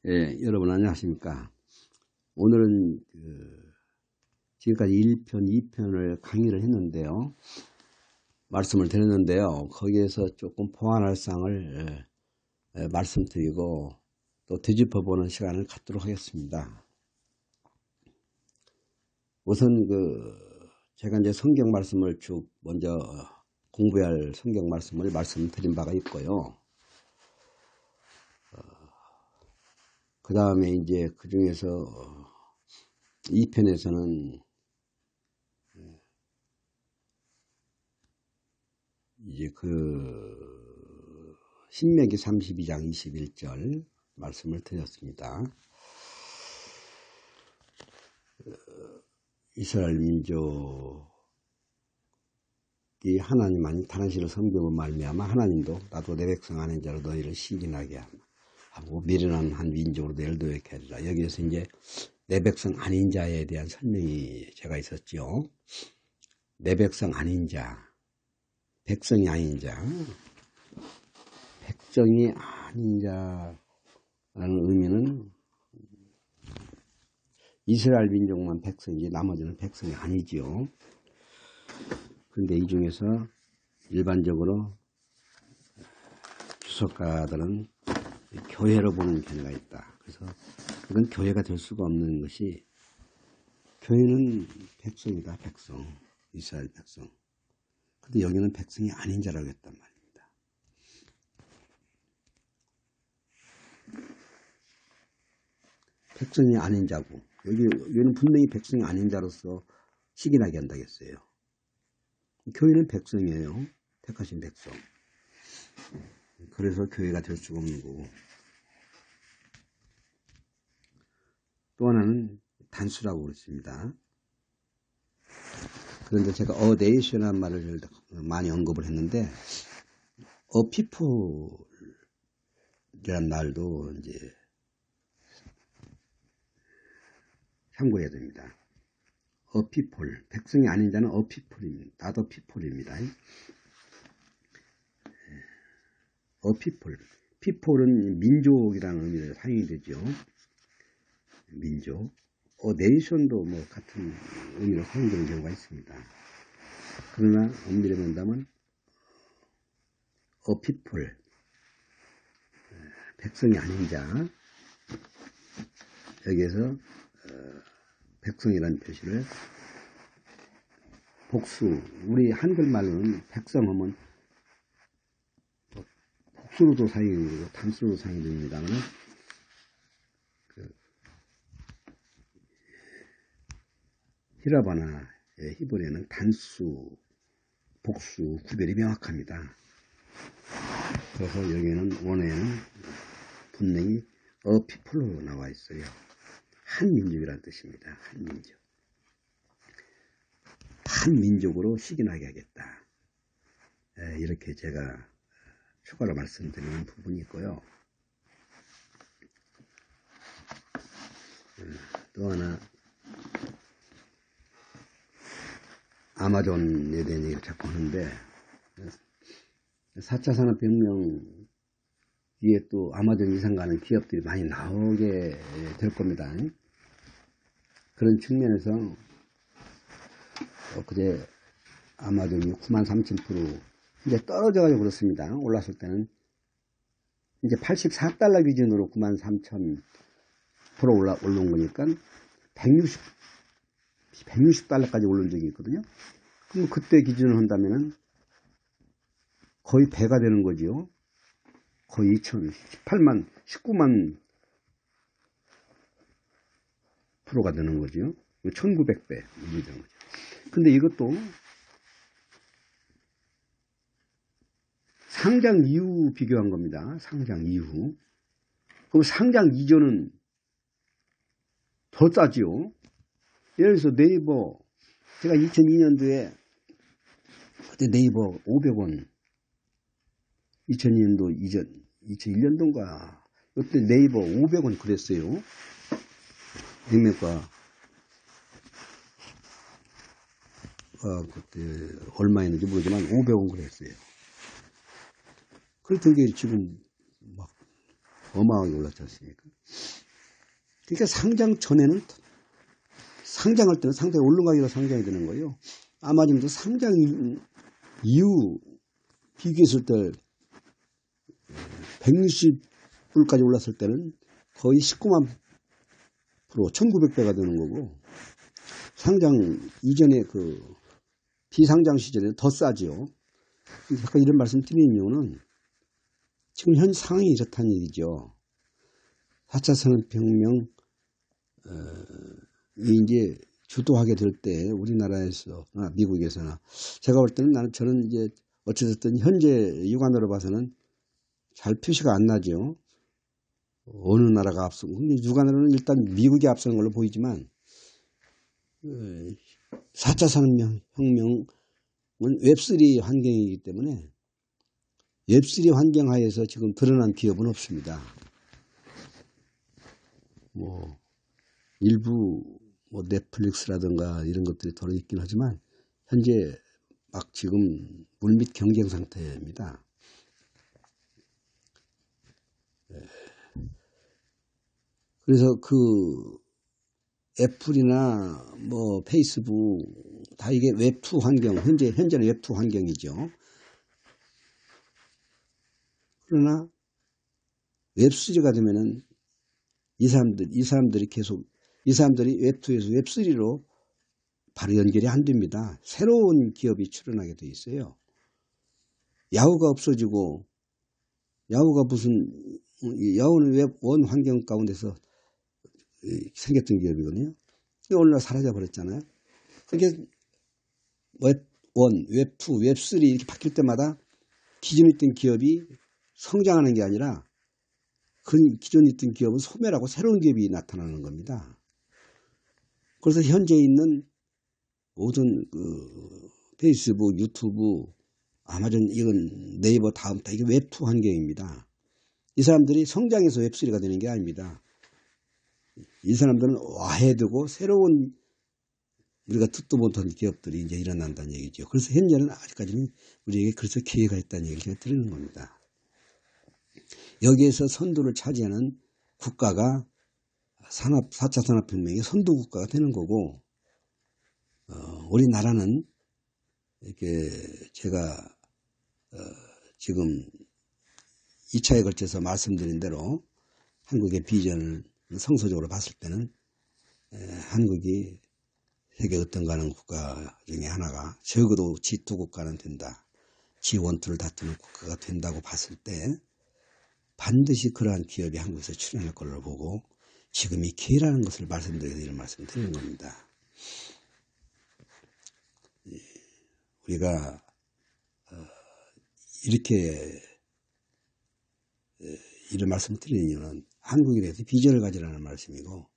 예, 여러분 안녕하십니까. 오늘은 지금까지 1편, 2편을 강의를 했는데요. 말씀을 드렸는데요. 거기에서 조금 보완할 사항을 말씀드리고 또 되짚어보는 시간을 갖도록 하겠습니다. 우선 제가 이제 성경 말씀을 쭉 먼저 공부할 성경 말씀을 말씀드린 바가 있고요. 그 다음에 이제 그 중에서 2편에서는 이제 신명기 32장 21절 말씀을 드렸습니다. 이스라엘 민족이 하나님 아닌 다른 신을 섬기고 말미암아 하나님도 나도 내 백성 아닌 자로 너희를 시기나게 하고 미련한 한 민족으로 너희를 노예케 하리라. 여기에서 이제 내 백성 아닌 자에 대한 설명이 제가 있었죠. 내 백성 아닌 자, 백성이 아닌 자, 백성이 아닌 자라는 의미는 이스라엘 민족만 백성이지 나머지는 백성이 아니지요. 그런데 이 중에서 일반적으로 주석가들은 교회로 보는 견해가 있다. 그래서 이건 교회가 될 수가 없는 것이, 교회는 백성이다, 백성. 이스라엘 백성. 근데 여기는 백성이 아닌 자라고 했단 말입니다. 백성이 아닌 자고, 여기는 분명히 백성이 아닌 자로서 시기나게 한다고 했어요. 교회는 백성이에요. 택하신 백성. 그래서 교회가 될 수가 없는 거고. 또 하나는 단수라고 그랬습니다. 그런데 제가 네이션이라는 말을 많이 언급을 했는데, 피플이라는 말도 이제 참고해야 됩니다. 피플, 백성이 아닌 자는 피플입니다. 나도 피플입니다. 피플, 피플은 민족이라는 의미로 사용이 되죠. 민족. 네이션도 뭐 같은 의미로 사용되는 경우가 있습니다. 그러나 엄밀히 본다면 people, 백성이 아닌 자, 여기에서 백성이라는 표시를 복수, 우리 한글말로는 백성하면 복수로도 사용이 되고 단수로도 사용이 됩니다만, 히라바나 히브리어는 단수, 복수 구별이 명확합니다. 그래서 여기는 원어에는 분명히 people로 나와 있어요. 한 민족이라는 뜻입니다. 한 민족. 한 민족으로 시기나게 하겠다. 이렇게 제가 추가로 말씀드리는 부분이 있고요. 또 하나, 아마존에 대한 얘기를 자꾸 하는데, 4차 산업혁명 뒤에 또 아마존 이상 가는 기업들이 많이 나오게 될 겁니다. 그런 측면에서 그제 아마존이 93,000% 이제 떨어져가지고 그렇습니다. 올랐을 때는 이제 84달러 기준으로 93,000% 올라온 거니까 160달러까지 오른 적이 있거든요. 그럼 그때 기준을 한다면은 거의 배가 되는 거지요. 거의 18만, 19만 프로가 되는 거지요. 1900배. 이게 되는 거죠. 근데 이것도 상장 이후 비교한 겁니다. 상장 이후. 그럼 상장 이전은 더 싸지요. 예를 들어서 네이버, 제가 2002년도에 그때 네이버 500원, 2002년도 이전, 2001년도인가 그때 네이버 500원 그랬어요. 액면가 그때 얼마였는지 모르지만 500원 그랬어요. 그랬던 게 지금 막 어마어마하게 올랐지 않습니까? 그러니까 상장 전에는 상장할 때는 상당히 올라가기가 상장이 되는 거예요. 아마존도 상장 이후 비교했을 때 160불까지 올랐을 때는 거의 19만 프로 1900배가 되는 거고, 상장 이전에 그 비상장 시절에는 더 싸지요. 잠깐 이런 말씀 드리는 이유는 지금 현 상황이 이렇다는 얘기죠. 4차 산업혁명 이 이제 주도하게 될 때 우리나라에서나 미국에서나 제가 볼 때는 저는 이제 어찌됐든 현재 육안으로 봐서는 잘 표시가 안 나죠. 어느 나라가 앞서고, 근데 육안으로는 일단 미국이 앞서는 걸로 보이지만 4차 산업혁명은 웹3 환경이기 때문에 웹3 환경 하에서 지금 드러난 기업은 없습니다. 뭐 일부 뭐 넷플릭스라든가 이런 것들이 들어있긴 하지만 현재 막 지금 물밑 경쟁 상태입니다. 그래서 그 애플이나 뭐 페이스북 다 이게 웹2 환경, 현재는 웹2 환경이죠. 그러나 웹3가 되면은 이 사람들이 웹2에서 웹3로 바로 연결이 안 됩니다. 새로운 기업이 출현하게 돼 있어요. 야후가 없어지고, 야후는 웹1 환경 가운데서 생겼던 기업이거든요. 오늘날 사라져 버렸잖아요. 그러니까 웹1, 웹2, 웹3 이렇게 바뀔 때마다 기존에 있던 기업이 성장하는 게 아니라 그 기존에 있던 기업은 소멸하고 새로운 기업이 나타나는 겁니다. 그래서 현재 있는 모든 페이스북, 유튜브, 아마존, 이건 네이버 다음 다 이게 웹2 환경입니다. 이 사람들이 성장해서 웹3가 되는 게 아닙니다. 이 사람들은 와해되고 새로운 우리가 듣도 못한 기업들이 이제 일어난다는 얘기죠. 그래서 현재는 아직까지는 우리에게 그래서 기회가 있다는 얘기를 제가 드리는 겁니다. 여기에서 선두를 차지하는 국가가 4차 산업혁명의 선두 국가가 되는 거고, 우리나라는 이렇게 제가 지금 2차에 걸쳐서 말씀드린 대로 한국의 비전을 성서적으로 봤을 때는 한국이 세계 어떤가는 국가 중에 하나가 적어도 G2 국가는 된다. G1, 2를 다투는 국가가 된다고 봤을 때 반드시 그러한 기업이 한국에서 출현할 걸로 보고 지금이 기회라는 것을 말씀드리는 이런 말씀을 드리는 겁니다. 우리가 이렇게 이런 말씀을 드리는 이유는 한국에 대해서 비전을 가지라는 말씀이고,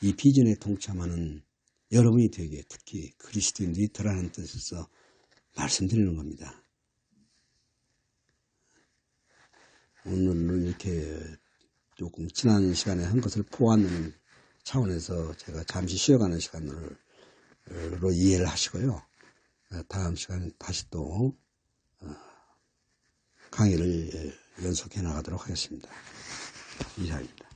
이 비전에 동참하는 여러분이 되게, 특히 그리스도인들이 더라는 뜻에서 말씀드리는 겁니다. 오늘은 이렇게 조금 지난 시간에 한 것을 포함하는 차원에서 제가 잠시 쉬어가는 시간으로 이해를 하시고요. 다음 시간에 다시 또 강의를 연속해 나가도록 하겠습니다. 이상입니다.